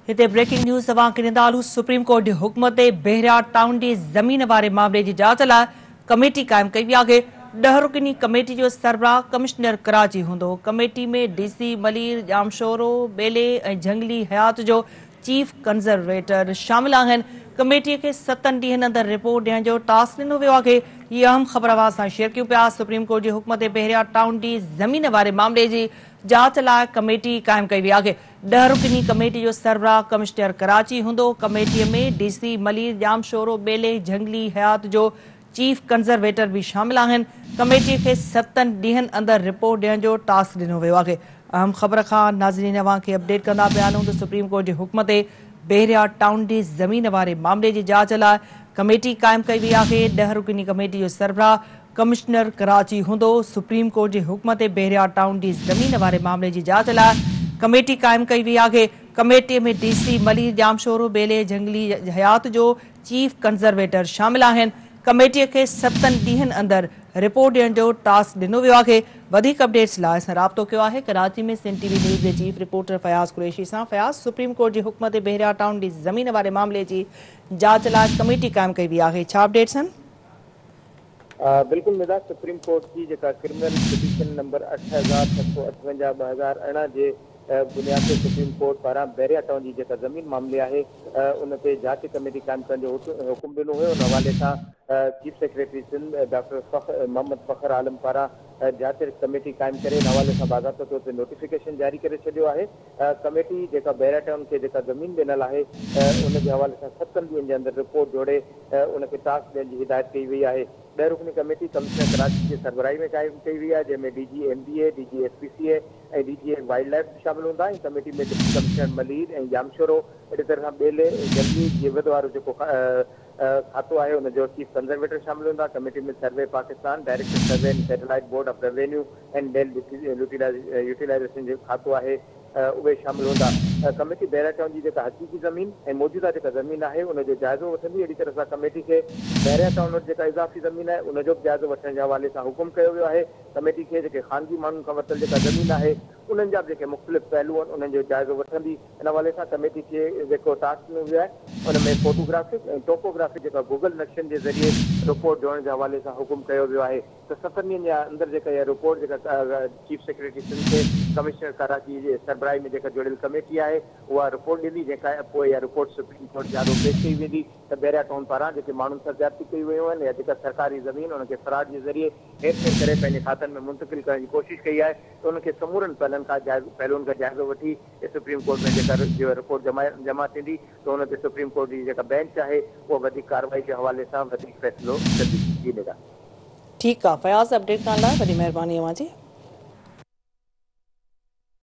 हिते breaking news तव्हांखे ॾींदालू। Supreme court जे हुक्म ते बहिरिया टाउन जी ज़मीन वारे मामले जी जांच लाइ कमेटी क़ाइमु कई वई आहे। 10 रुकनी कमेटी जो सरबराह कमिश्नर कराची हूंदो। कमेटी में डीसी मलीर, जामशोरो, बेले ऐं झंगली हयात जो चीफ कंजर्वेटर शामिल आहिनि। कमेटीअ खे 7 ॾींहनि अंदरि रिपोर्ट ॾियण जो टास्क ॾिनो वियो आहे। ये अहम ख़बर आवाज़ सां शेयर कयूं पिया। सुप्रीम कोर्ट जे हुक्म ते बहिरिया टाउन जी ज़मीन वारे मामले जी जांच लाइ कमेटी क़ाइमु कई वई आहे। 10 रुकनी कमेटी जो सरबराह कमिश्नर कराची हूंदो। कमेटीअ में डीसी मलीर, जामशोरो, बेले, झंगली हयात जो चीफ कंजर्वेटर भी शामिल आहिनि। कमेटीअ खे 7 ॾींहनि अंदरि रिपोर्ट ॾियण जो टास्क ॾिनो वियो आहे। अहम ख़बर खां नाज़रीन अव्हांखे अपडेट कंदा पिया आहियूं त सुप्रीम कोर्ट जे हुक्म ते बहिरिया टाउन जी ज़मीन वारे मामले जी जांच लाइ कमेटी क़ाइमु कई वई आहे। 10 रुकनी कमेटी जो सरबराह कमिश्नर कराची हूंदो। सुप्रीम कोर्ट जे हुक्म ते बहिरिया टाउन जी ज़मीन वारे मामले जी जांच लाइ कमेटी क़ाइमु कई वई आहे। कमेटीअ में डीसी मलीर, जामशोरो, बेले, झंगली हयात जो चीफ कंजर्वेटर शामिल आहिनि। कमेटीअ खे 7 ॾींहनि अंदरि रिपोर्ट ॾियण जो टास्क ॾिनो वियो आहे। वधीक अपडेट्स लाइ असां राब्तो कयो आहे कराची में सिंध टीवी न्यूज़ जे चीफ रिपोर्टर फयाज़ कुरैशी सां। फयाज़, सुप्रीम कोर्ट जे हुक्म ते बहिरिया टाउन जी ज़मीन वारे मामले जी जांच लाइ कमेटी क़ाइमु कई वई आहे। छा अपडेट्स आहिनि? बिल्कुल मिदा सुप्रीम कोर्ट की क्रिमिनल पिटीशन नंबर 8658/2018 जे बुनियाद ते सुप्रीम कोर्ट पारां बहिरिया टाउन जी ज़मीन मामले आहे उन ते जांच कमेटी क़ाइमु करण जो हुकुम ॾिनो हुयो। उन हवाले सां chief secretary Sindh doctor Mohammad Fakhar Alam पारां जांच कमेटी क़ाइमु करे इन हवाले सां बाज़ाब्तो तौर ते नोटिफिकेशन जारी करे छॾियो आहे। कमेटी बहिरिया टाउन खे ज़मीन ॾिनल आहे उन जे हवाले सां 7 ॾींहनि जे अंदरि रिपोर्ट जोड़े उनखे टास्क ॾियण जी हिदायत कई वई आहे। 10 रुकनी कमेटी कमिश्नर कराची की सरबराही में क़ाइमु कई वई आहे, जंहिंमें DG MBA, DG SPCA ऐं DG वाइल्ड लाइफ शामिल हूंदा। कमेटी में डिप्टी कमिश्नर मलीर ऐं जामशोरो, अहिड़ी तरह बेले जंगली जीवत वारो खातो आहे उनजो चीफ कंजर्वेटर शामिल हूंदा। कमेटी में survey Pakistan, director survey and satellite board of revenue and डेल यूटिलाइजेशन जो खातो आहे उहे शामिल हूंदा। कमेटी बहिरिया टाउन जी हक़ीक़ी ज़मीन ऐं मौजूदा ज़मीन आहे उनजो जाइज़ो वठंदी। अहिड़ी तरह सां कमेटी खे बहिरिया टाउन वटि इज़ाफ़ी ज़मीन आहे उनजो बि जाइज़ो वठण जे हवाले सां हुकुम कयो वियो आहे। कमेटी खे ख़ानगी माण्हुनि खां वरितल ज़मीन आहे उन्हनि जा बि मुख़्तलिफ़ पहलू आहिनि उन्हनि जो जाइज़ो वठंदी। इन हवाले सां कमेटी खे टास्क ॾिनो वियो आहे उन में फोटोग्राफिक ऐं टोपोग्राफिक गूगल नक्शनि जे ज़रिए रिपोर्ट ॾियण जे हवाले सां हुकुम कयो वियो आहे त 7 ॾींहनि जे अंदरि इहा रिपोर्ट चीफ सेक्रेटरी सिंध खे कमिश्नर कराची जे सरबराही में जुड़ियल कमेटी आहे उहा रिपोर्ट ॾींदी, जंहिंखां पोइ इहा रिपोर्ट सुप्रीम कोर्ट जे आॾो पेश कई वेंदी त बहिरिया टाउन पारां माण्हुनि सां ज़्यादती कई वियूं आहिनि या सरकारी ज़मीन उनखे फ्रॉड जे ज़रिए हेरफेर करे पंहिंजे खातनि में मुंतक़िल करण जी कोशिश कई आहे त उनखे समूरनि पहलुनि खां जाइज़ो वठी सुप्रीम कोर्ट में रिपोर्ट जमा थींदी त उन ते सुप्रीम कोर्ट जी बेंच आहे उहा वधीक कार्रवाई जे हवाले सां वधीक फ़ैसिलो कंदी। ठीकु आहे फयाज़, अपडेट करण लाइ वॾी महिरबानी अव्हांजी।